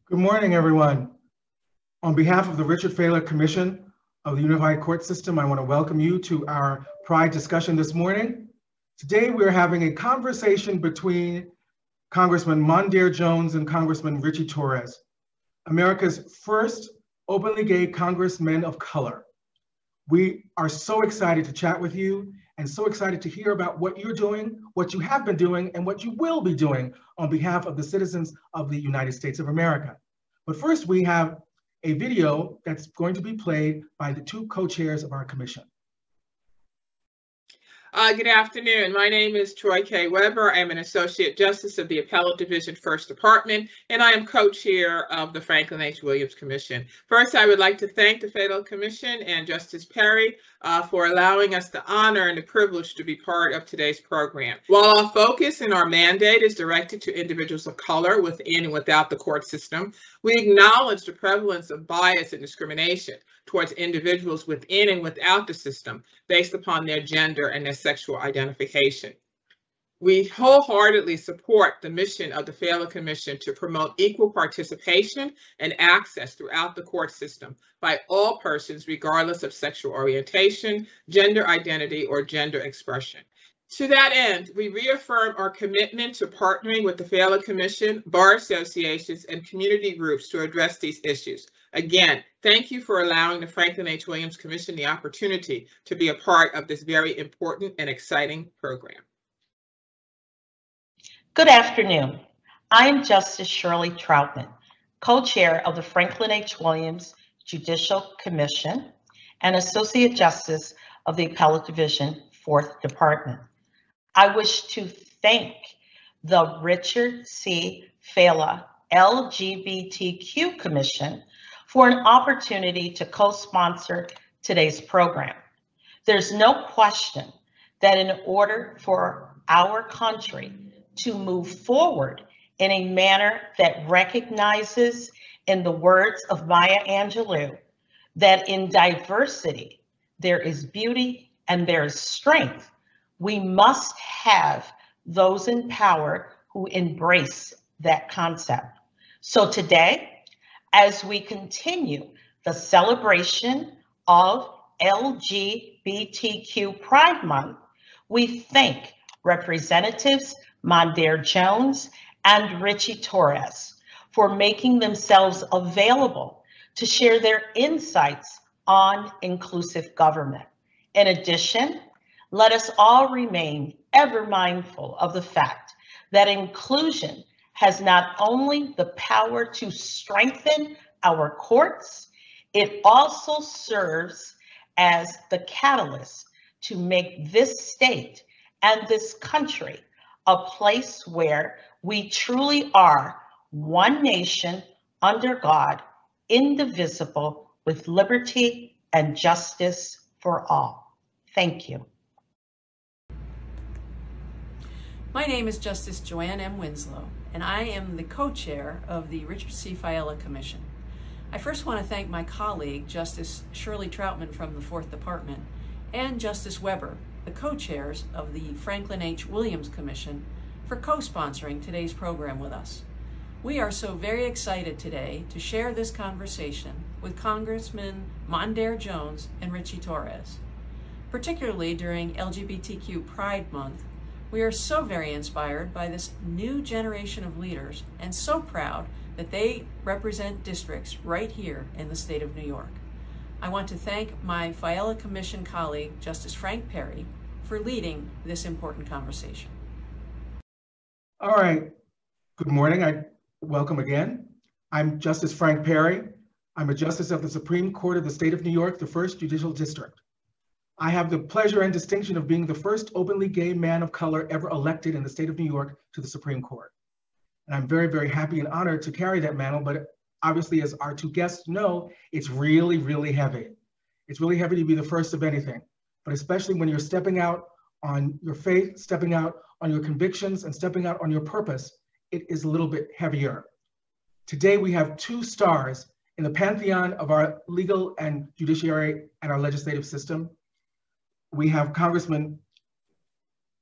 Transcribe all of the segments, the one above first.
Good morning, everyone. On behalf of the Richard Failla Commission of the Unified Court System, I want to welcome you to our Pride discussion this morning. Today, we're having a conversation between Congressman Mondaire Jones and Congressman Richie Torres, America's first openly gay congressmen of color. We are so excited to chat with you and so excited to hear about what you're doing, what you have been doing, and what you will be doing on behalf of the citizens of the United States of America. But first, we have a video that's going to be played by the two co-chairs of our commission. Good afternoon. My name is Troy K. Weber. I am an Associate Justice of the Appellate Division First Department, and I am co-chair of the Franklin H. Williams Commission. First, I would like to thank the Failla Commission and Justice Perry for allowing us the honor and the privilege to be part of today's program. While our focus and our mandate is directed to individuals of color within and without the court system, we acknowledge the prevalence of bias and discrimination towards individuals within and without the system based upon their gender and their sexual identification. We wholeheartedly support the mission of the Failla Commission to promote equal participation and access throughout the court system by all persons, regardless of sexual orientation, gender identity, or gender expression. To that end, we reaffirm our commitment to partnering with the Failla Commission, bar associations, and community groups to address these issues. Again, thank you for allowing the Franklin H. Williams Commission the opportunity to be a part of this very important and exciting program. Good afternoon. I am Justice Shirley Troutman, co-chair of the Franklin H. Williams Judicial Commission and Associate Justice of the Appellate Division, 4th Department. I wish to thank the Richard C. Failla LGBTQ Commission for an opportunity to co-sponsor today's program. There's no question that in order for our country to move forward in a manner that recognizes, in the words of Maya Angelou, that in diversity there is beauty and there is strength, we must have those in power who embrace that concept. So today, as we continue the celebration of LGBTQ Pride Month, we thank Representatives Mondaire Jones and Richie Torres for making themselves available to share their insights on inclusive government. In addition, let us all remain ever mindful of the fact that inclusion has not only the power to strengthen our courts, it also serves as the catalyst to make this state and this country a place where we truly are one nation under God, indivisible, with liberty and justice for all. Thank you. My name is Justice Joanne M. Winslow, and I am the co-chair of the Richard C. Failla Commission. I first want to thank my colleague, Justice Shirley Troutman from the 4th Department, and Justice Weber, the co-chairs of the Franklin H. Williams Commission, for co-sponsoring today's program with us. We are so very excited today to share this conversation with Congressman Mondaire Jones and Richie Torres. Particularly during LGBTQ Pride Month, we are so very inspired by this new generation of leaders and so proud that they represent districts right here in the state of New York. I want to thank my Failla Commission colleague, Justice Frank Perry, for leading this important conversation. All right, good morning. Welcome again. I'm Justice Frank Perry. I'm a justice of the Supreme Court of the state of New York, the 1st Judicial District. I have the pleasure and distinction of being the first openly gay man of color ever elected in the state of New York to the Supreme Court. And I'm very, very happy and honored to carry that mantle, but obviously, as our two guests know, it's really, really heavy. It's really heavy to be the first of anything, but especially when you're stepping out on your faith, stepping out on your convictions, and stepping out on your purpose, it is a little bit heavier. Today, we have two stars in the pantheon of our legal and judiciary and our legislative system. We have Congressman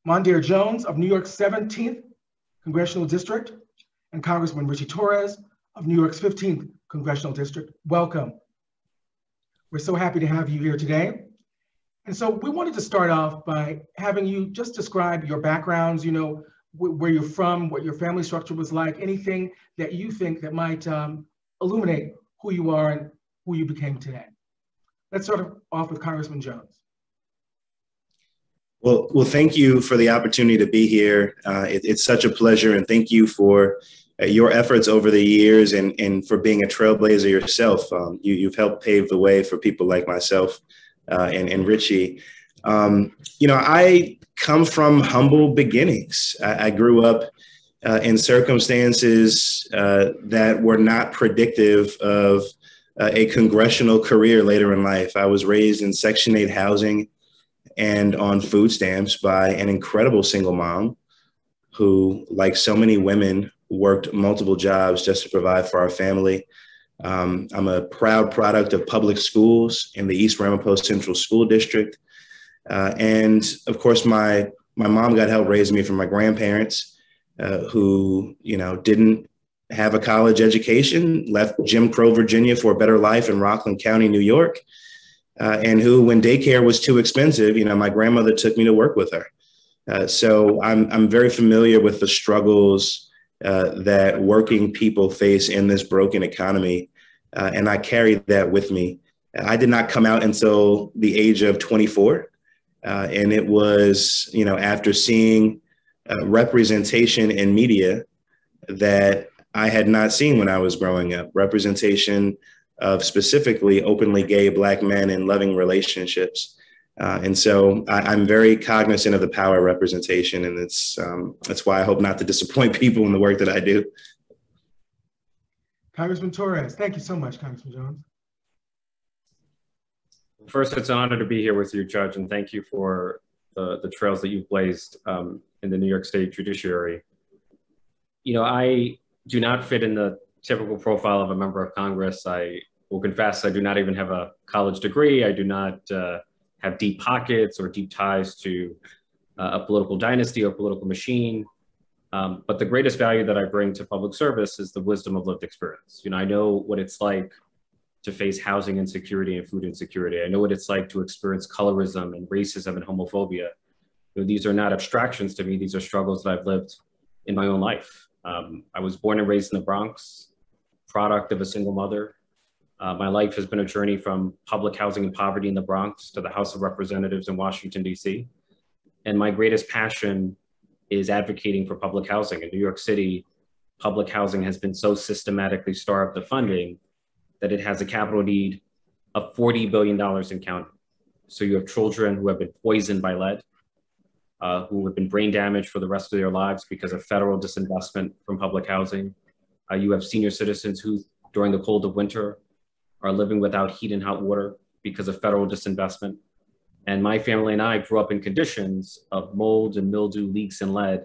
Mondaire Jones of New York's 17th Congressional District and Congressman Richie Torres of New York's 15th Congressional District. Welcome. We're so happy to have you here today. And so we wanted to start off by having you just describe your backgrounds, where you're from, what your family structure was like, anything that you think that might illuminate who you are and who you became today. Let's start off with Congressman Jones. Well, thank you for the opportunity to be here. It's such a pleasure, and thank you for your efforts over the years and for being a trailblazer yourself. You've helped pave the way for people like myself and Richie. I come from humble beginnings. I grew up in circumstances that were not predictive of a congressional career later in life. I was raised in Section 8 housing and on food stamps by an incredible single mom who, like so many women, worked multiple jobs just to provide for our family. I'm a proud product of public schools in the East Ramapo Central School District. And of course, my mom got help raising me from my grandparents who, didn't have a college education, left Jim Crow, Virginia for a better life in Rockland County, New York. And who, when daycare was too expensive, my grandmother took me to work with her. So I'm very familiar with the struggles that working people face in this broken economy. And I carried that with me. I did not come out until the age of 24. And it was, after seeing representation in media that I had not seen when I was growing up, representation of specifically openly gay Black men in loving relationships. And so I'm very cognizant of the power of representation, and that's why I hope not to disappoint people in the work that I do. Congressman Torres, thank you so much, Congressman Jones. First, it's an honor to be here with you, Judge, and thank you for the trails that you've blazed in the New York State Judiciary. I do not fit in the typical profile of a member of Congress. I will confess I do not even have a college degree. I do not have deep pockets or deep ties to a political dynasty or political machine. But the greatest value that I bring to public service is the wisdom of lived experience. I know what it's like to face housing insecurity and food insecurity. I know what it's like to experience colorism and racism and homophobia. These are not abstractions to me. These are struggles that I've lived in my own life. I was born and raised in the Bronx, product of a single mother. My life has been a journey from public housing and poverty in the Bronx to the House of Representatives in Washington, D.C. And my greatest passion is advocating for public housing. In New York City, public housing has been so systematically starved of funding that it has a capital need of $40 billion in counting. So you have children who have been poisoned by lead, who have been brain damaged for the rest of their lives because of federal disinvestment from public housing. You have senior citizens who, during the cold of winter, are living without heat and hot water because of federal disinvestment. And my family and I grew up in conditions of mold and mildew, leaks and lead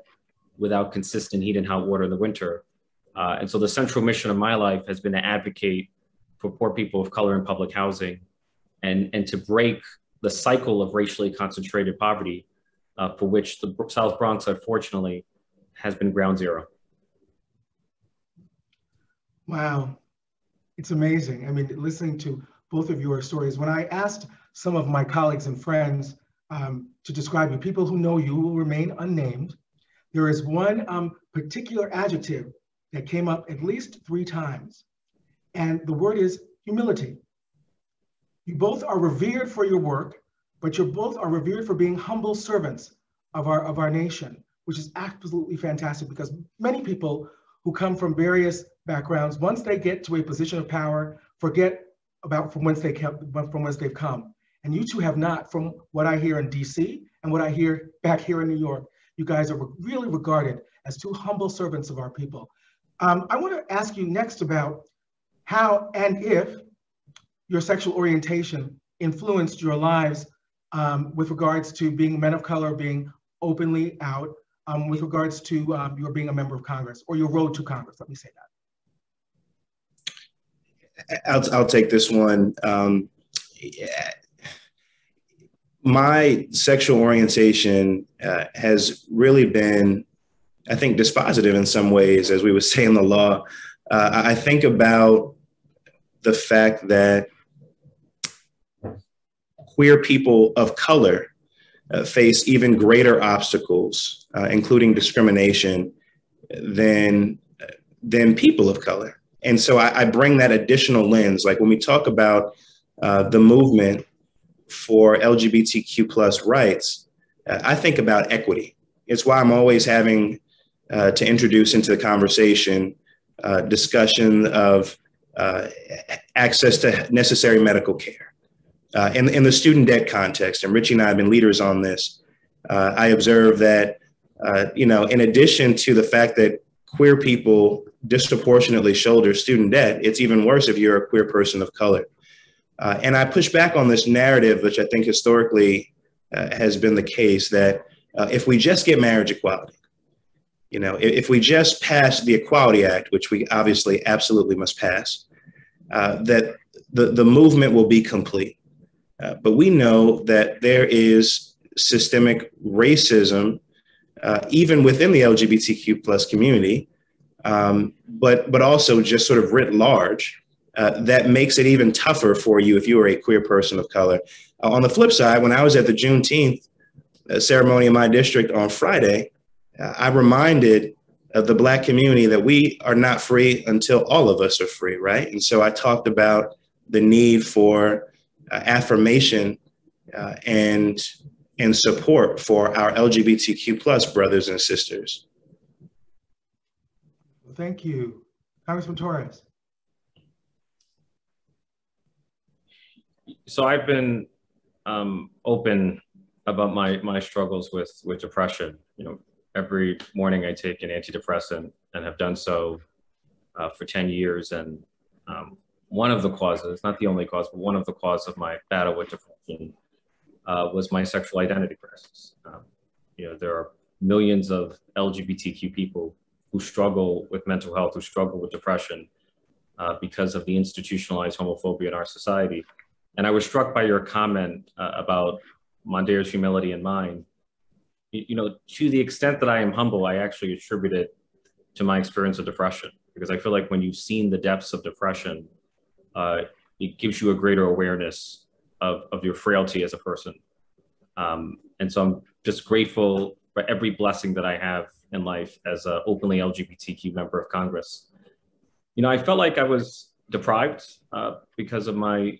without consistent heat and hot water in the winter. And so the central mission of my life has been to advocate for poor people of color in public housing and to break the cycle of racially concentrated poverty for which the South Bronx, unfortunately, has been ground zero. Wow, it's amazing. I mean, listening to both of your stories, when I asked some of my colleagues and friends to describe you, people who know you will remain unnamed, there is one particular adjective that came up at least 3 times, and the word is humility. You both are revered for your work, but you both are revered for being humble servants of our nation, which is absolutely fantastic, because many people who come from various backgrounds, once they get to a position of power, forget about from whence they've come. And you two have not, from what I hear in DC and what I hear back here in New York. You guys are really regarded as 2 humble servants of our people. I want to ask you next about how and if your sexual orientation influenced your lives with regards to being men of color, being openly out, with regards to your being a member of Congress, or your road to Congress, let me say that. I'll take this one. My sexual orientation has really been, I think, dispositive in some ways, as we would say in the law, I think about the fact that queer people of color face even greater obstacles, including discrimination, than people of color. And so I bring that additional lens. Like when we talk about the movement for LGBTQ plus rights, I think about equity. It's why I'm always having to introduce into the conversation discussion of access to necessary medical care. In the student debt context, and Richie and I have been leaders on this, I observe that, in addition to the fact that queer people disproportionately shoulder student debt, it's even worse if you're a queer person of color. And I push back on this narrative, which I think historically has been the case, that if we just get marriage equality, if we just pass the Equality Act, which we obviously absolutely must pass, that the movement will be complete. But we know that there is systemic racism, even within the LGBTQ plus community, but also just sort of writ large, that makes it even tougher for you if you are a queer person of color. On the flip side, when I was at the Juneteenth ceremony in my district on Friday, I reminded the Black community that we are not free until all of us are free, right? And so I talked about the need for affirmation and support for our LGBTQ plus brothers and sisters. Thank you. Congressman Torres. So I've been open about my struggles with depression. Every morning I take an antidepressant and have done so for 10 years. And one of the causes, not the only cause, but one of the causes of my battle with depression was my sexual identity crisis. There are millions of LGBTQ people who struggle with mental health, who struggle with depression because of the institutionalized homophobia in our society. And I was struck by your comment about Monday's humility and mine. To the extent that I am humble, I actually attribute it to my experience of depression, because I feel like when you've seen the depths of depression, it gives you a greater awareness of your frailty as a person. And so I'm just grateful for every blessing that I have in life as an openly LGBTQ member of Congress. I felt like I was deprived because of my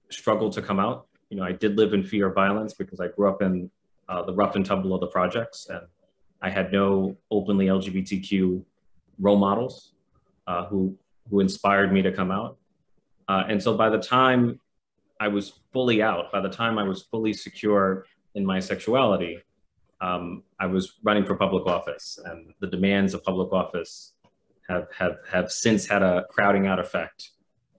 struggle to come out. I did live in fear of violence because I grew up in the rough and tumble of the projects, and I had no openly LGBTQ role models who inspired me to come out. And so by the time I was fully out, by the time I was fully secure in my sexuality, I was running for public office, and the demands of public office have since had a crowding out effect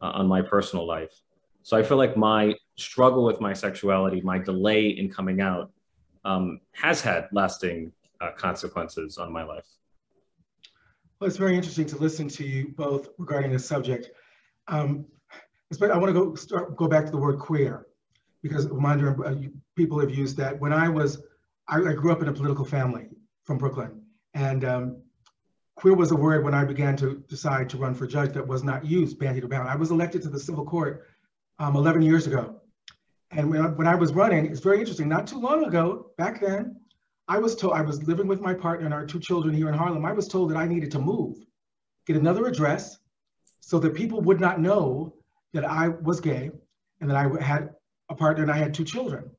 on my personal life. So I feel like my struggle with my sexuality, my delay in coming out, has had lasting consequences on my life. Well, it's very interesting to listen to you both regarding this subject. I want to go back to the word queer, because a reminder, people have used that. When I grew up in a political family from Brooklyn, and queer was a word when I began to decide to run for judge that was not used, bandied about. I was elected to the civil court 11 years ago. And when I was running, it's very interesting, not too long ago, back then, I was told, I was living with my partner and our 2 children here in Harlem. I was told that I needed to move, get another address, so that people would not know that I was gay and that I had a partner and I had 2 children,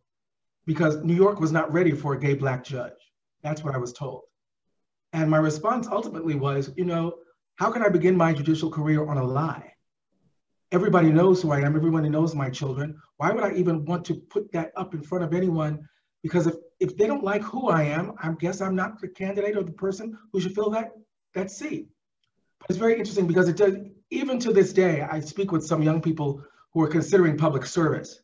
because New York was not ready for a gay Black judge. That's what I was told. And my response ultimately was, how can I begin my judicial career on a lie? Everybody knows who I am. Everybody knows my children. Why would I even want to put that up in front of anyone? Because if they don't like who I am, I guess I'm not the candidate or the person who should fill that seat. But it's very interesting because it does, even to this day, I speak with some young people who are considering public service.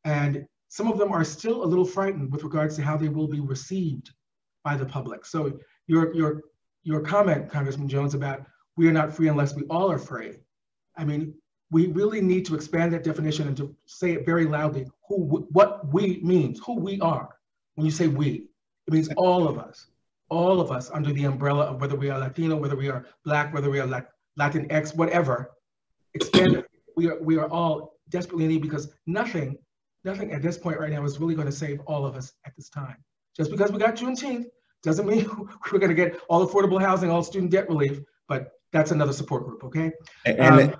And some of them are still a little frightened with regards to how they will be received by the public. So your comment, Congressman Jones, about we are not free unless we all are free. I mean, we really need to expand that definition and to say it very loudly, what we means, who we are. When you say we, it means all of us under the umbrella of whether we are Latino, whether we are Black, whether we are Latinx, whatever, expand. We are all desperately in need, because nothing at this point right now is really going to save all of us at this time. Just because we got Juneteenth doesn't mean we're going to get all affordable housing, all student debt relief, but that's another support group, okay? And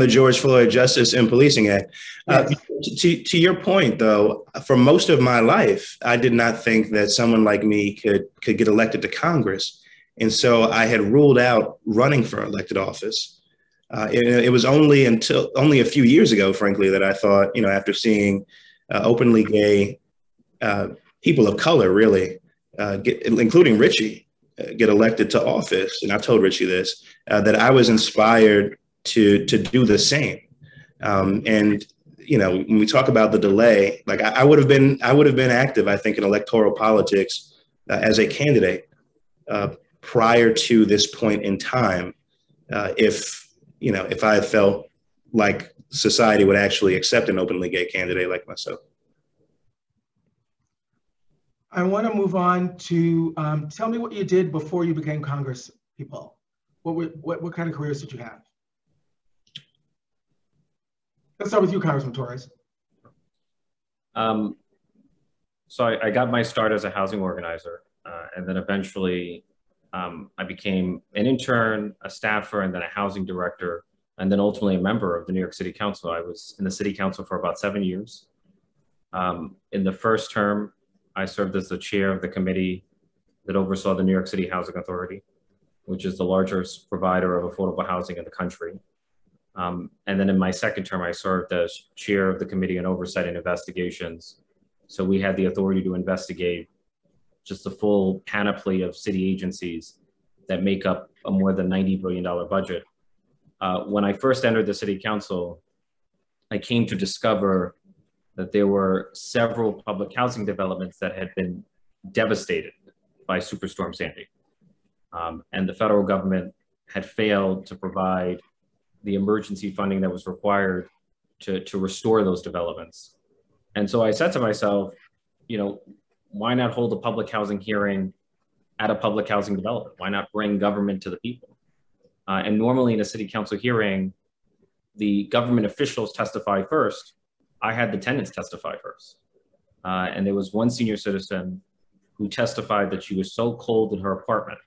the George Floyd Justice and Policing Act. Yes. To your point, though, for most of my life, I did not think that someone like me could get elected to Congress. And so I had ruled out running for elected office. It was only a few years ago, frankly, that I thought, after seeing openly gay people of color, really, including Richie, get elected to office, and I told Richie this, that I was inspired to do the same. And when we talk about the delay, like I would have been active, I think, in electoral politics as a candidate prior to this point in time, if I had felt like society would actually accept an openly gay candidate like myself. I want to move on to tell me what you did before you became Congress people. What kind of careers did you have? Let's start with you, Congressman Torres. So I got my start as a housing organizer, and then eventually I became an intern, a staffer, and then a housing director, and then ultimately a member of the New York City Council. I was in the City Council for about 7 years. In the first term, I served as the chair of the committee that oversaw the New York City Housing Authority, which is the largest provider of affordable housing in the country. And then in my second term, I served as chair of the Committee on Oversight and Investigations. So we had the authority to investigate just the full panoply of city agencies that make up a more than $90 billion budget. When I first entered the City Council, I came to discover that there were several public housing developments that had been devastated by Superstorm Sandy. And the federal government had failed to provide the emergency funding that was required to restore those developments. And so I said to myself, why not hold a public housing hearing at a public housing development? Why not bring government to the people? And normally in a City Council hearing, the government officials testify first. I had the tenants testify first. And there was one senior citizen who testified that she was so cold in her apartment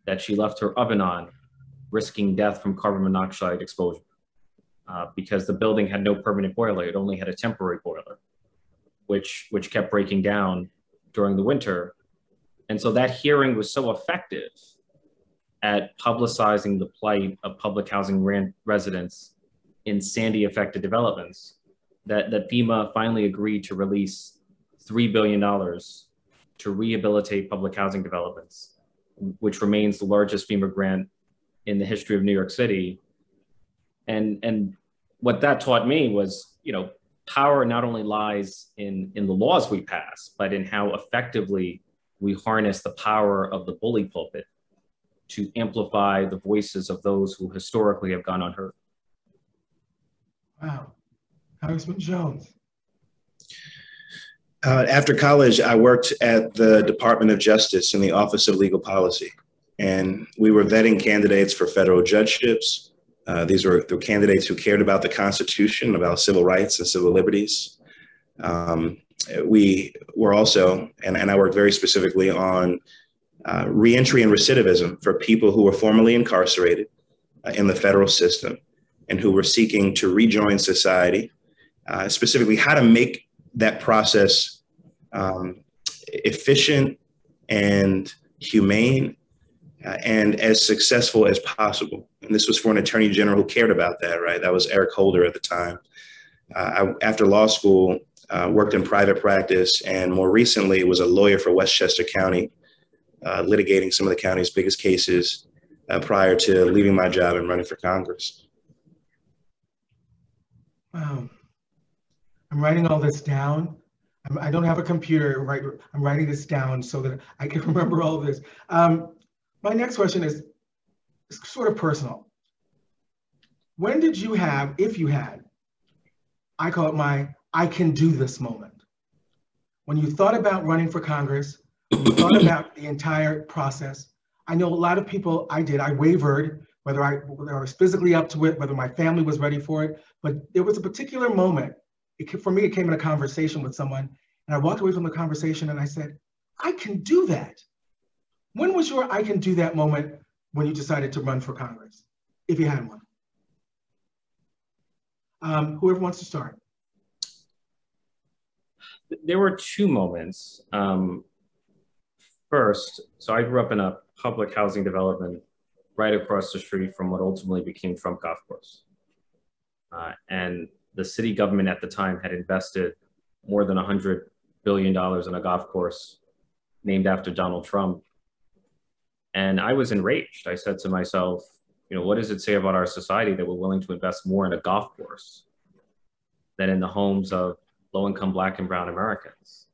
that she left her oven on, risking death from carbon monoxide exposure, because the building had no permanent boiler. It only had a temporary boiler, which kept breaking down during the winter. And so that hearing was so effective at publicizing the plight of public housing residents in Sandy affected developments that FEMA finally agreed to release $3 billion to rehabilitate public housing developments, which remains the largest FEMA grant in the history of New York City. And what that taught me was, power not only lies in the laws we pass, but in how effectively we harness the power of the bully pulpit to amplify the voices of those who historically have gone unheard. Wow. Congressman Jones. After college, I worked at the Department of Justice in the Office of Legal Policy, and we were vetting candidates for federal judgeships. These were the candidates who cared about the Constitution, about civil rights and civil liberties. We were also, and I worked very specifically on reentry and recidivism for people who were formerly incarcerated in the federal system and who were seeking to rejoin society. Specifically how to make that process efficient and humane and as successful as possible. And this was for an attorney general who cared about that, right? That was Eric Holder at the time. After law school, worked in private practice, and more recently was a lawyer for Westchester County, litigating some of the county's biggest cases prior to leaving my job and running for Congress. Wow. I'm writing all this down. I don't have a computer, right? I'm writing this down so that I can remember all of this. My next question is sort of personal. When did you have, if you had, I call it my I can do this moment? When you thought about running for Congress, when you thought about the entire process, I know a lot of people, I wavered whether I was physically up to it, whether my family was ready for it. But there was a particular moment, for me, it came in a conversation with someone, and I walked away from the conversation and I said, I can do that. When was your I can do that moment when you decided to run for Congress, if you had one? Whoever wants to start. There were two moments. First, so I grew up in a public housing development right across the street from what ultimately became Trump Golf Course. And the city government at the time had invested more than $100 billion in a golf course named after Donald Trump. And I was enraged. I said to myself, you know, what does it say about our society that we're willing to invest more in a golf course than in the homes of low-income Black and brown Americans?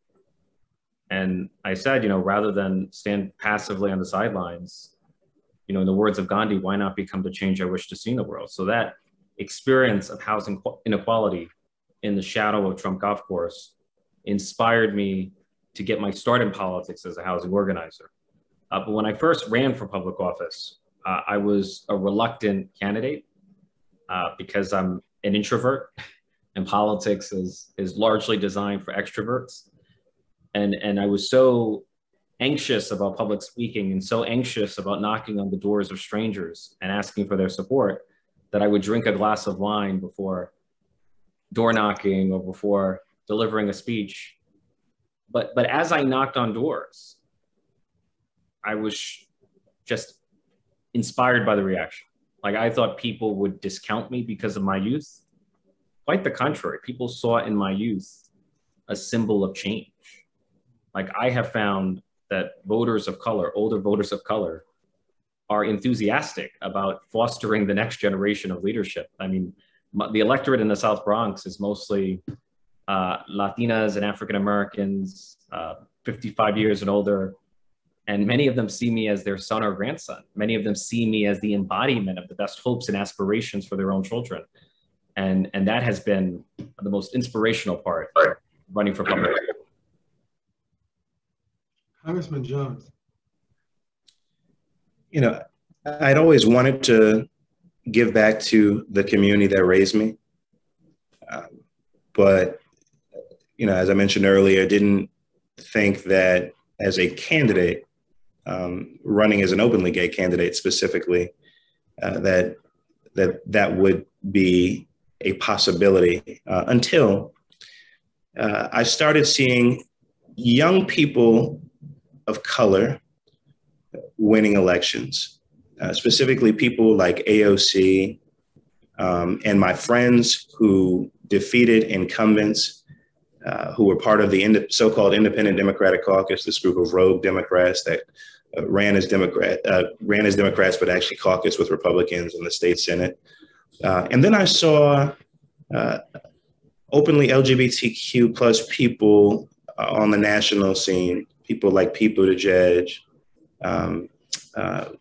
And I said, you know, rather than stand passively on the sidelines, you know, in the words of Gandhi, why not become the change I wish to see in the world? So that experience of housing inequality in the shadow of Trump Golf Course inspired me to get my start in politics as a housing organizer. But when I first ran for public office, I was a reluctant candidate because I'm an introvert and politics is largely designed for extroverts. And I was so anxious about public speaking and so anxious about knocking on the doors of strangers and asking for their support that I would drink a glass of wine before door knocking or before delivering a speech. But as I knocked on doors, I was just inspired by the reaction. Like, I thought people would discount me because of my youth. Quite the contrary. People saw in my youth a symbol of change. Like, I have found that voters of color, older voters of color, are enthusiastic about fostering the next generation of leadership. I mean, the electorate in the South Bronx is mostly Latinas and African Americans, 55 years and older. And many of them see me as their son or grandson. Many of them see me as the embodiment of the best hopes and aspirations for their own children. And that has been the most inspirational part of running for public. Congressman Jones. You know, I'd always wanted to give back to the community that raised me. But, you know, as I mentioned earlier, I didn't think that as a candidate, running as an openly gay candidate specifically, that would be a possibility until I started seeing young people of color winning elections, specifically people like AOC and my friends who defeated incumbents who were part of the so-called Independent Democratic Caucus, this group of rogue Democrats that ran as Democrats, but actually caucused with Republicans in the state Senate. And then I saw openly LGBTQ plus people on the national scene, people like Pete Buttigieg,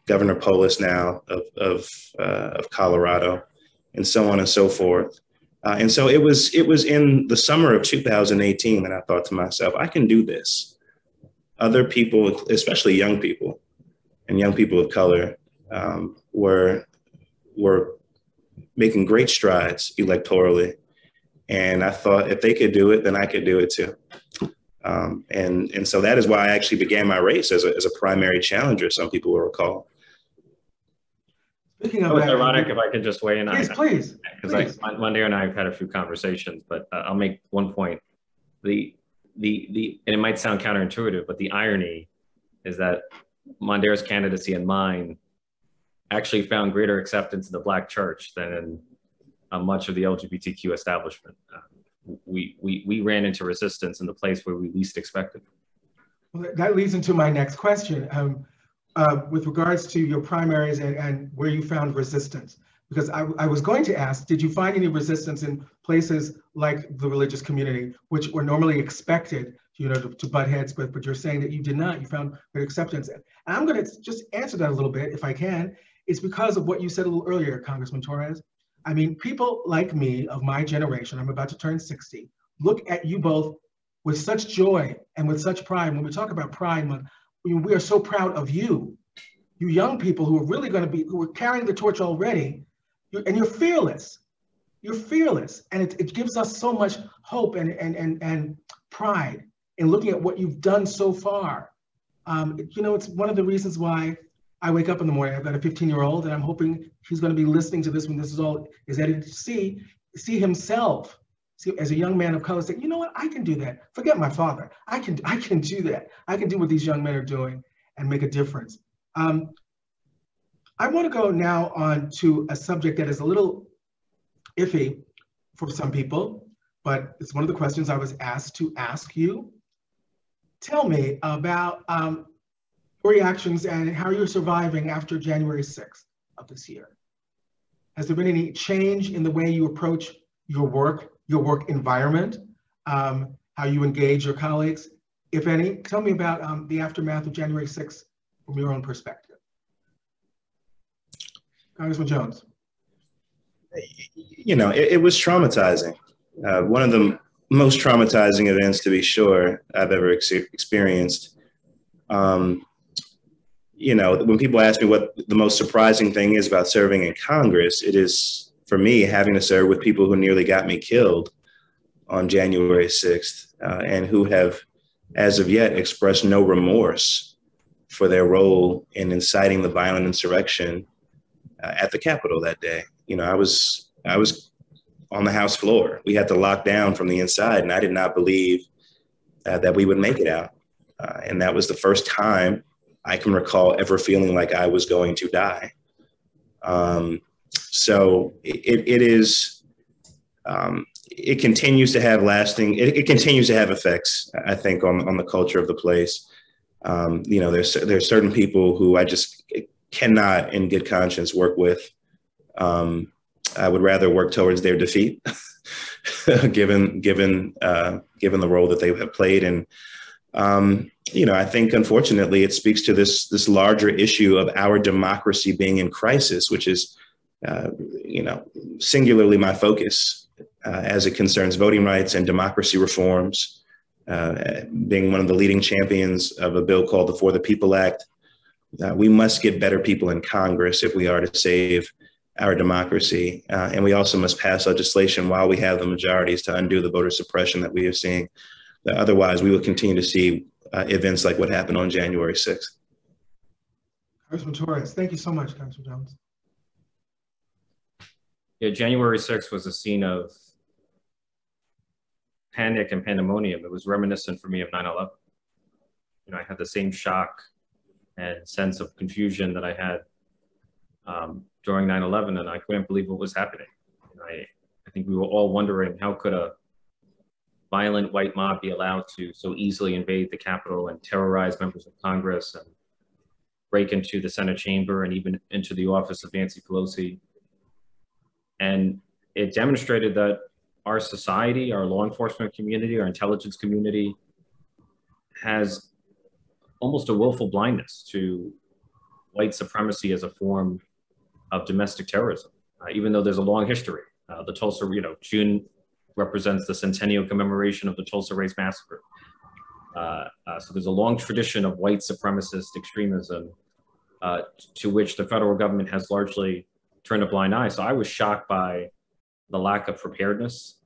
Governor Polis now of Colorado, and so on and so forth. And so it was in the summer of 2018 that I thought to myself, I can do this. Other people, especially young people and young people of color, were making great strides electorally. And I thought if they could do it, then I could do it too. And so that is why I actually began my race as a primary challenger, some people will recall. Speaking of it's that, ironic if I could just weigh in on that. Please. Because Monday and I have had a few conversations, but I'll make one point. And it might sound counterintuitive, but the irony is that Mondaire's candidacy and mine actually found greater acceptance in the Black church than in much of the LGBTQ establishment. We ran into resistance in the place where we least expected. Well, that leads into my next question. With regards to your primaries and where you found resistance, because I was going to ask, did you find any resistance in places like the religious community, which were normally expected, you know, to butt heads with, but you're saying that you did not, you found great acceptance. And I'm going to just answer that a little bit, if I can. It's because of what you said a little earlier, Congressman Torres. I mean, people like me of my generation, I'm about to turn 60, look at you both with such joy and with such pride. When we talk about Pride Month, we are so proud of you you young people who are really going to be, who are carrying the torch already, and you're fearless. You're fearless, and it gives us so much hope and pride in looking at what you've done so far. You know, it's one of the reasons why I wake up in the morning. I've got a 15-year-old, and I'm hoping he's going to be listening to this when this is all is edited to see himself, as a young man of color, say, you know what, I can do that. Forget my father. I can do that. I can do what these young men are doing and make a difference. I want to go now on to a subject that is a little iffy for some people, but it's one of the questions I was asked to ask you. Tell me about your reactions and how you're surviving after January 6th of this year. Has there been any change in the way you approach your work environment, how you engage your colleagues, if any? Tell me about the aftermath of January 6th from your own perspective. Congressman Jones. You know, it was traumatizing. One of the most traumatizing events, to be sure, I've ever experienced. You know, when people ask me what the most surprising thing is about serving in Congress, it is, for me, having to serve with people who nearly got me killed on January 6th and who have, as of yet, expressed no remorse for their role in inciting the violent insurrection at the Capitol that day. You know, I was on the House floor. We had to lock down from the inside, and I did not believe that we would make it out. And that was the first time I can recall ever feeling like I was going to die. So it is, it continues to have lasting, it continues to have effects, I think, on the culture of the place. You know, there's certain people who I just cannot in good conscience work with. I would rather work towards their defeat, given the role that they have played. And you know, I think, unfortunately, it speaks to this larger issue of our democracy being in crisis, which is, you know, singularly my focus as it concerns voting rights and democracy reforms, being one of the leading champions of a bill called the For the People Act. We must get better people in Congress if we are to save our democracy. And we also must pass legislation while we have the majorities to undo the voter suppression that we are seeing. Otherwise, we will continue to see events like what happened on January 6th. Congressman Torres, thank you so much, Congressman Jones. Yeah, January 6th was a scene of panic and pandemonium. It was reminiscent for me of 9/11. You know, I had the same shock and sense of confusion that I had during 9/11, and I couldn't believe what was happening. And I think we were all wondering, how could a violent white mob be allowed to so easily invade the Capitol and terrorize members of Congress and break into the Senate chamber and even into the office of Nancy Pelosi. And it demonstrated that our society, our law enforcement community, our intelligence community has almost a willful blindness to white supremacy as a form of domestic terrorism, even though there's a long history. The Tulsa, you know, June represents the centennial commemoration of the Tulsa Race Massacre. So there's a long tradition of white supremacist extremism to which the federal government has largely turned a blind eye. So I was shocked by the lack of preparedness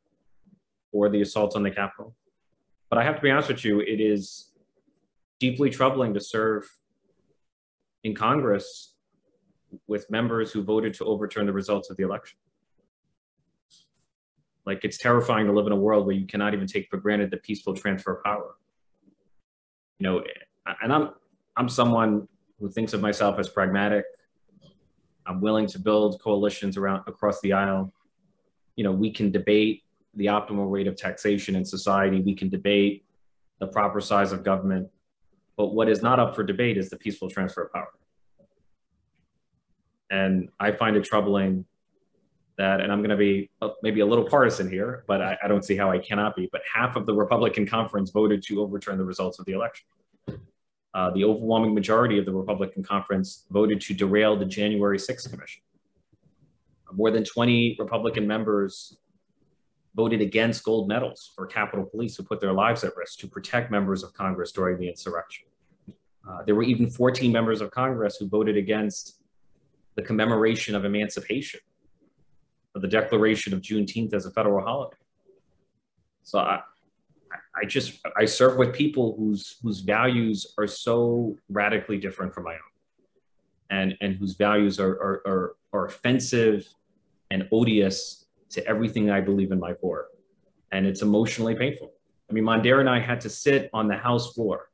for the assaults on the Capitol. But I have to be honest with you, it is deeply troubling to serve in Congress with members who voted to overturn the results of the election. Like, it's terrifying to live in a world where you cannot even take for granted the peaceful transfer of power. You know, and I'm someone who thinks of myself as pragmatic. I'm willing to build coalitions across the aisle. You know, we can debate the optimal rate of taxation in society. We can debate the proper size of government. But what is not up for debate is the peaceful transfer of power. And I find it troubling that, and I'm going to be maybe a little partisan here, but I don't see how I cannot be, but half of the Republican conference voted to overturn the results of the election. The overwhelming majority of the Republican conference voted to derail the January 6th Commission. More than 20 Republican members voted against gold medals for Capitol Police who put their lives at risk to protect members of Congress during the insurrection. There were even 14 members of Congress who voted against the commemoration of emancipation, of the declaration of Juneteenth as a federal holiday. So I serve with people whose values are so radically different from my own, and whose values are offensive and odious to everything I believe in my core. And it's emotionally painful. I mean, Mandera and I had to sit on the House floor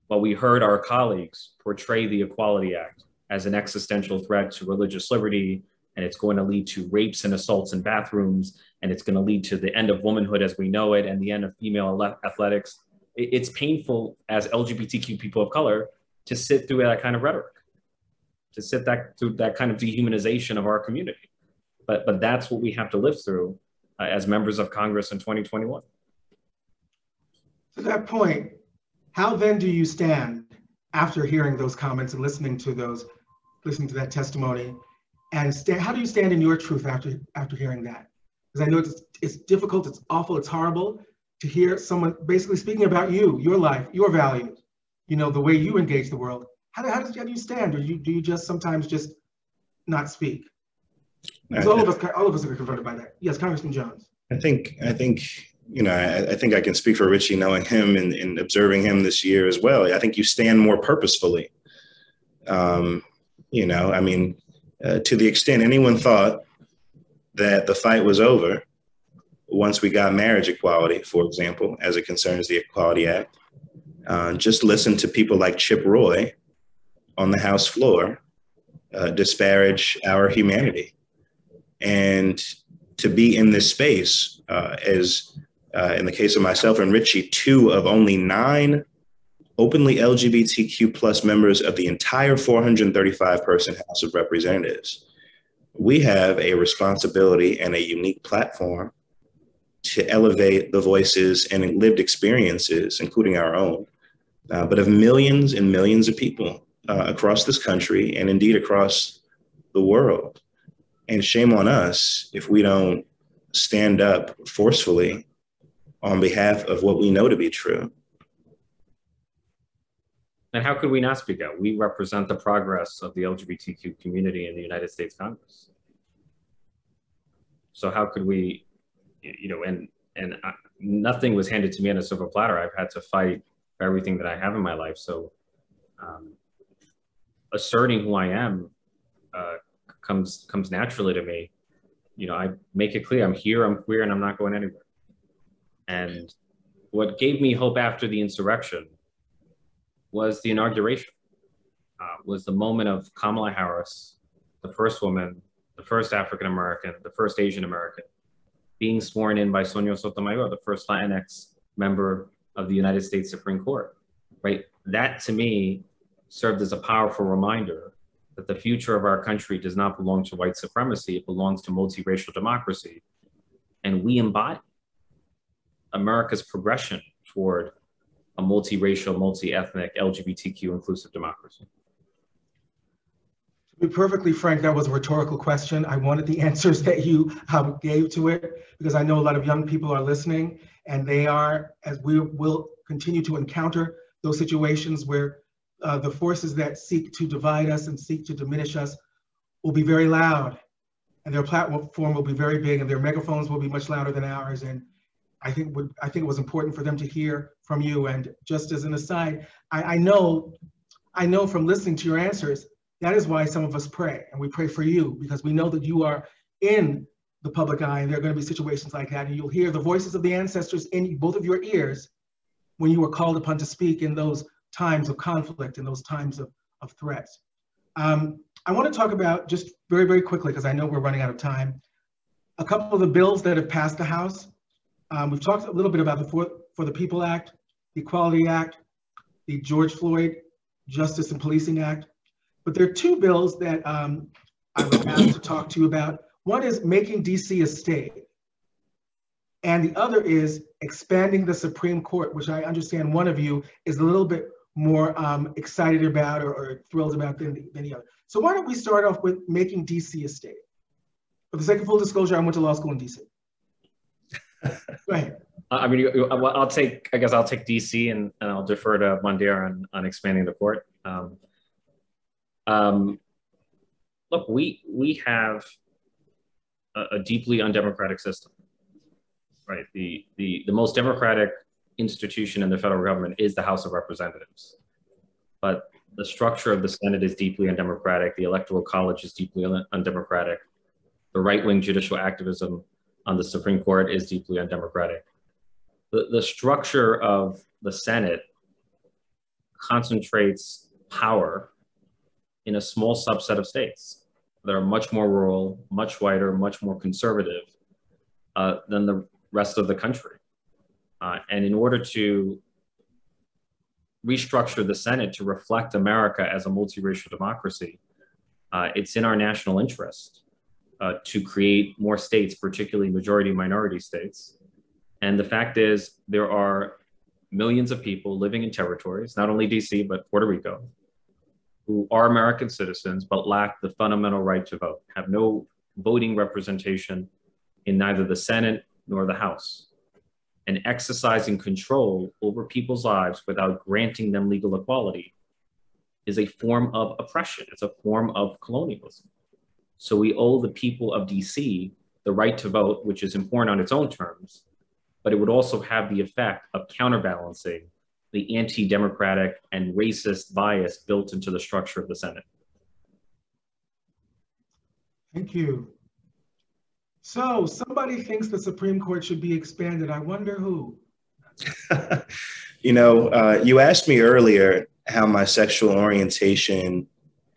while we heard our colleagues portray the Equality Act as an existential threat to religious liberty, and it's going to lead to rapes and assaults in bathrooms, and it's going to lead to the end of womanhood as we know it and the end of female athletics. It's painful as LGBTQ people of color to sit through that kind of rhetoric, to sit through that kind of dehumanization of our community. But that's what we have to live through as members of Congress in 2021. To that point, how then do you stand after hearing those comments and listening to that testimony? And how do you stand in your truth after hearing that? Because I know it's difficult, it's awful, it's horrible to hear someone basically speaking about you, your life, your values, the way you engage the world. How do you stand, or do you just sometimes just not speak? Because all of us are confronted by that. Yes, Congressman Jones. I think I can speak for Richie, knowing him and observing him this year as well. I think you stand more purposefully. To the extent anyone thought that the fight was over once we got marriage equality, for example, as it concerns the Equality Act, just listen to people like Chip Roy on the House floor disparage our humanity. And to be in this space, as in the case of myself and Richie, 2 of only 9 openly LGBTQ plus members of the entire 435-person House of Representatives, we have a responsibility and a unique platform to elevate the voices and lived experiences, including our own, but of millions and millions of people across this country and indeed across the world. And shame on us if we don't stand up forcefully on behalf of what we know to be true. And how could we not speak out? We represent the progress of the LGBTQ community in the United States Congress. So how could we, nothing was handed to me on a silver platter. I've had to fight for everything that I have in my life. So asserting who I am comes naturally to me. I make it clear I'm here, I'm queer, and I'm not going anywhere. And what gave me hope after the insurrection was the inauguration, was the moment of Kamala Harris, the first woman, the first African-American, the first Asian-American, being sworn in by Sonia Sotomayor, the first Latinx member of the United States Supreme Court, right? That to me served as a powerful reminder that the future of our country does not belong to white supremacy, it belongs to multiracial democracy. And we embody America's progression toward a multiracial, multi-ethnic, LGBTQ inclusive democracy. To be perfectly frank, that was a rhetorical question. I wanted the answers that you gave to it, because I know a lot of young people are listening, and they are, as we will continue to encounter those situations where the forces that seek to divide us and seek to diminish us will be very loud, and their platform will be very big, and their megaphones will be much louder than ours. And I think it was important for them to hear from you. And just as an aside, I know from listening to your answers, that is why some of us pray, and we pray for you, because we know that you are in the public eye, and there are going to be situations like that, and you'll hear the voices of the ancestors in both of your ears when you were called upon to speak in those times of conflict and those times of threats. I want to talk about, just very, very quickly, because I know we're running out of time, a couple of the bills that have passed the House. We've talked a little bit about the For the People Act, the Equality Act, the George Floyd Justice and Policing Act. But there are 2 bills that I was asked to talk to you about. One is making DC a state, and the other is expanding the Supreme Court, which I understand one of you is a little bit more excited about or thrilled about than the other. So why don't we start off with making DC a state? For the sake of full disclosure, I went to law school in DC. Go ahead. I mean, I'll take DC and I'll defer to Mandir on expanding the court. Look, we have a deeply undemocratic system, right? The most democratic institution in the federal government is the House of Representatives, but the structure of the Senate is deeply undemocratic. The Electoral College is deeply undemocratic. The right-wing judicial activism on the Supreme Court is deeply undemocratic. The structure of the Senate concentrates power in a small subset of states that are much more rural, much whiter, much more conservative than the rest of the country. And in order to restructure the Senate to reflect America as a multiracial democracy, it's in our national interest to create more states, particularly majority minority states. And the fact is, there are millions of people living in territories, not only DC, but Puerto Rico, who are American citizens, but lack the fundamental right to vote, have no voting representation in neither the Senate nor the House. And exercising control over people's lives without granting them legal equality is a form of oppression. It's a form of colonialism. So we owe the people of DC the right to vote, which is important on its own terms, but it would also have the effect of counterbalancing the anti-democratic and racist bias built into the structure of the Senate. Thank you. So somebody thinks the Supreme Court should be expanded. I wonder who. You know, you asked me earlier how my sexual orientation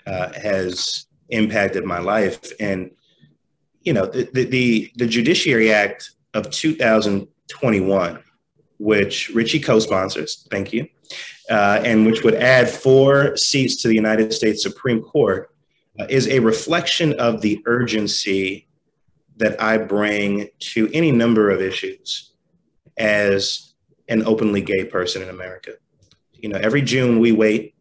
has impacted my life. And, you know, the Judiciary Act of 2021, which Richie co-sponsors, thank you, and which would add 4 seats to the United States Supreme Court, is a reflection of the urgency that I bring to any number of issues as an openly gay person in America. You know, every June we wait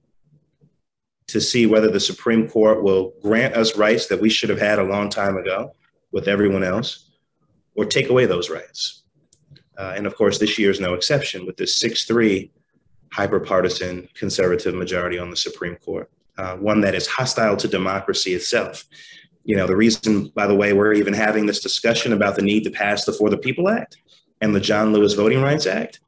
to see whether the Supreme Court will grant us rights that we should have had a long time ago with everyone else, or take away those rights. And of course, this year is no exception with this 6-3 hyper-partisan conservative majority on the Supreme Court, one that is hostile to democracy itself. You know, the reason, by the way, we're even having this discussion about the need to pass the For the People Act and the John Lewis Voting Rights Act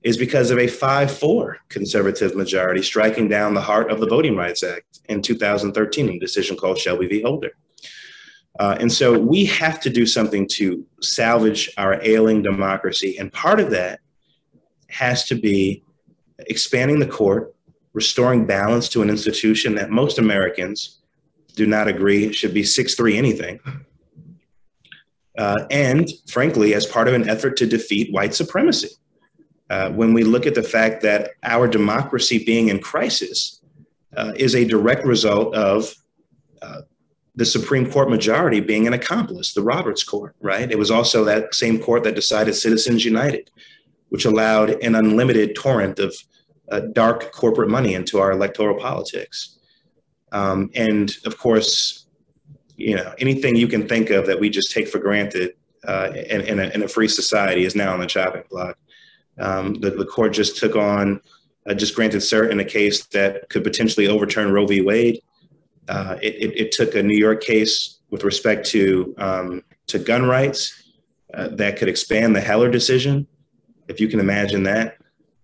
is because of a 5-4 conservative majority striking down the heart of the Voting Rights Act in 2013 in a decision called Shelby v. Holder. And so we have to do something to salvage our ailing democracy. And part of that has to be expanding the court, restoring balance to an institution that most Americans do not agree should be 6-3 anything. And frankly, as part of an effort to defeat white supremacy. When we look at the fact that our democracy being in crisis is a direct result of the Supreme Court majority being an accomplice, the Roberts Court, right? It was also that same court that decided Citizens United, which allowed an unlimited torrent of dark corporate money into our electoral politics. And of course, you know, anything you can think of that we just take for granted in a free society is now on the chopping block. The court just took on, just granted cert in a case that could potentially overturn Roe v. Wade. It took a New York case with respect to gun rights that could expand the Heller decision, if you can imagine that,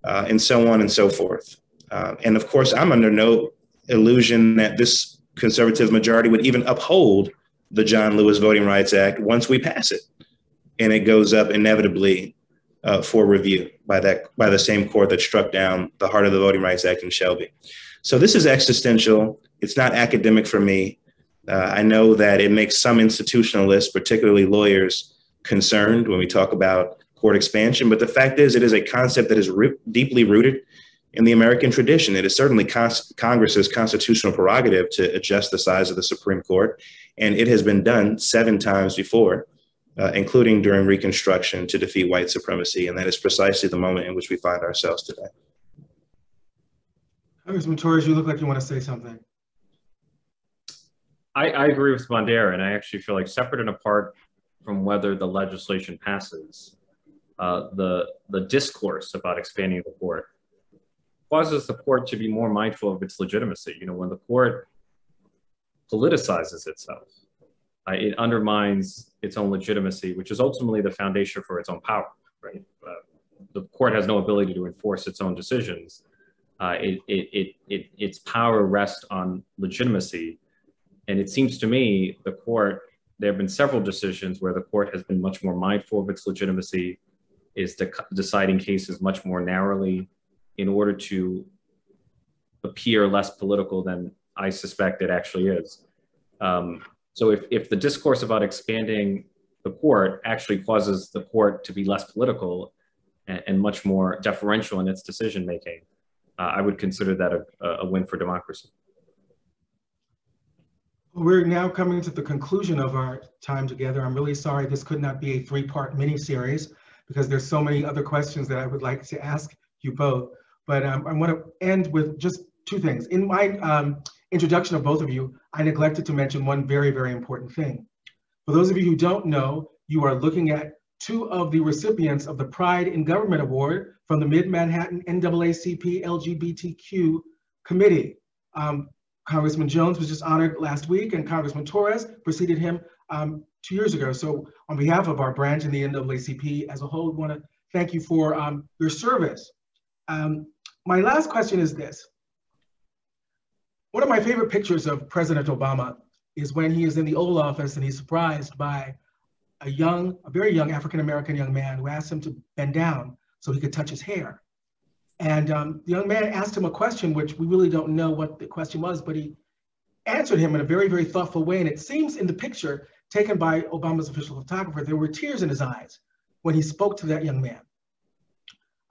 and so on and so forth. And of course, I'm under no illusion that this conservative majority would even uphold the John Lewis Voting Rights Act once we pass it, and it goes up inevitably for review by the same court that struck down the heart of the Voting Rights Act in Shelby. So this is existential. It's not academic for me. I know that it makes some institutionalists, particularly lawyers, concerned when we talk about court expansion. But the fact is, it is a concept that is deeply rooted in the American tradition. It is certainly Congress's constitutional prerogative to adjust the size of the Supreme Court. And it has been done 7 times before, including during Reconstruction, to defeat white supremacy. And that is precisely the moment in which we find ourselves today. Congressman Torres, you look like you want to say something. I agree with Mandir, and I actually feel like separate and apart from whether the legislation passes, the discourse about expanding the court causes the court to be more mindful of its legitimacy. You know, when the court politicizes itself, it undermines its own legitimacy, which is ultimately the foundation for its own power, right? The court has no ability to enforce its own decisions. Its power rests on legitimacy. And it seems to me there have been several decisions where the court has been much more mindful of its legitimacy, is deciding cases much more narrowly in order to appear less political than I suspect it actually is. So if the discourse about expanding the court actually causes the court to be less political and much more deferential in its decision-making, I would consider that a win for democracy. We're now coming to the conclusion of our time together. I'm really sorry this could not be a three-part mini-series because there's so many other questions that I would like to ask you both. But I want to end with just two things. In my introduction of both of you, I neglected to mention one very, very important thing. For those of you who don't know, you are looking at two of the recipients of the Pride in Government Award from the Mid-Manhattan NAACP LGBTQ Committee. Congressman Jones was just honored last week, and Congressman Torres preceded him 2 years ago. So on behalf of our branch and the NAACP as a whole, we want to thank you for your service. My last question is this. One of my favorite pictures of President Obama is when he is in the Oval Office and he's surprised by a very young African-American young man who asked him to bend down so he could touch his hair. And the young man asked him a question, which we really don't know what the question was, but he answered him in a very, very thoughtful way. And it seems in the picture taken by Obama's official photographer, there were tears in his eyes when he spoke to that young man.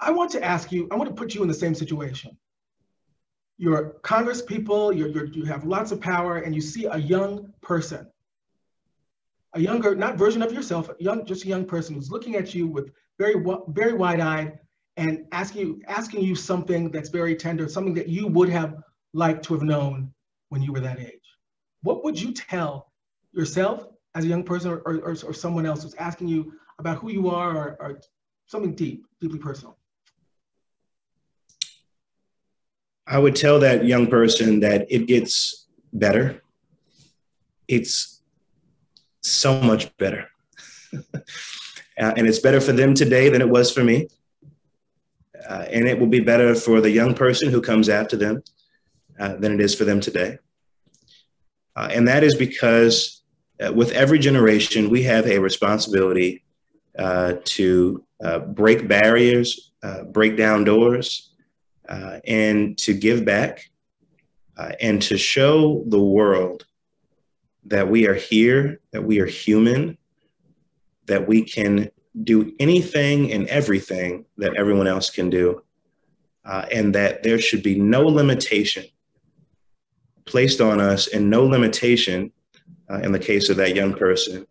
I want to ask you, I want to put you in the same situation. You're Congress people, you have lots of power, and you see a young person, a younger, not version of yourself, just a young person who's looking at you with very wide-eyed and asking you something that's very tender, something that you would have liked to have known when you were that age. What would you tell yourself as a young person or someone else who's asking you about who you are or something deeply personal? I would tell that young person that it gets better. It's so much better. And it's better for them today than it was for me. And it will be better for the young person who comes after them than it is for them today. And that is because with every generation, we have a responsibility to break barriers, break down doors, and to give back and to show the world that we are here, that we are human, that we can do anything and everything that everyone else can do, and that there should be no limitation placed on us and no limitation in the case of that young person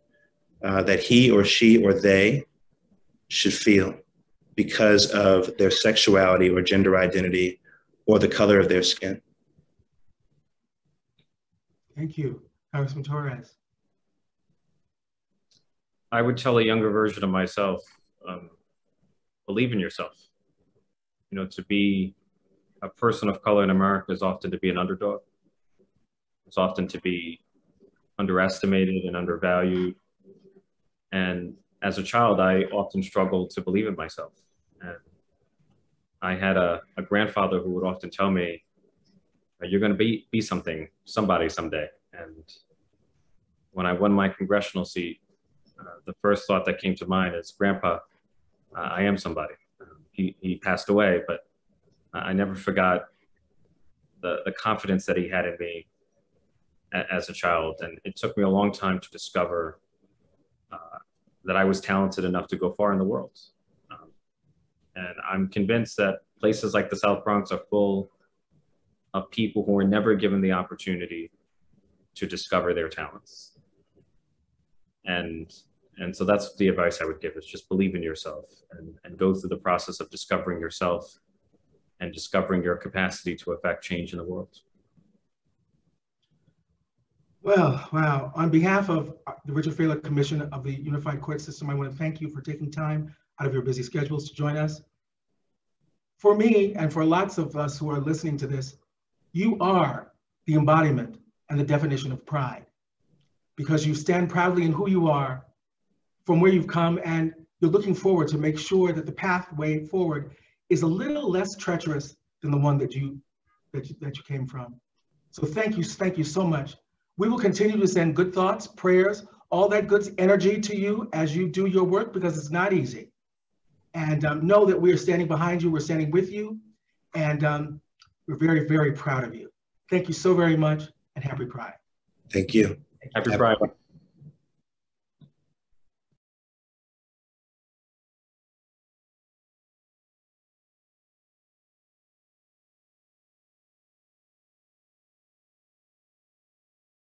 that he or she or they should feel because of their sexuality or gender identity or the color of their skin. Thank you. Congressman Torres. I would tell a younger version of myself, believe in yourself. You know, to be a person of color in America is often to be an underdog. It's often to be underestimated and undervalued. And as a child, I often struggled to believe in myself. And I had a grandfather who would often tell me, you're going to be somebody someday. And when I won my congressional seat, the first thought that came to mind is, Grandpa, I am somebody. He passed away, but I never forgot the confidence that he had in me as a child. And it took me a long time to discover that I was talented enough to go far in the world. And I'm convinced that places like the South Bronx are full of people who were never given the opportunity to discover their talents. And so that's the advice I would give, is just believe in yourself and go through the process of discovering yourself and discovering your capacity to affect change in the world. Well, wow. On behalf of the Richard Failla Commission of the Unified Court System, I want to thank you for taking time out of your busy schedules to join us. for me and for lots of us who are listening to this, you are the embodiment and the definition of pride, because you stand proudly in who you are, from where you've come, and you're looking forward to make sure that the pathway forward is a little less treacherous than the one that you came from. So thank you so much. We will continue to send good thoughts, prayers, all that good energy to you as you do your work, because it's not easy. And know that we are standing behind you, we're standing with you, and we're very, very proud of you. Thank you so very much, and happy Pride. Thank you. Happy Pride.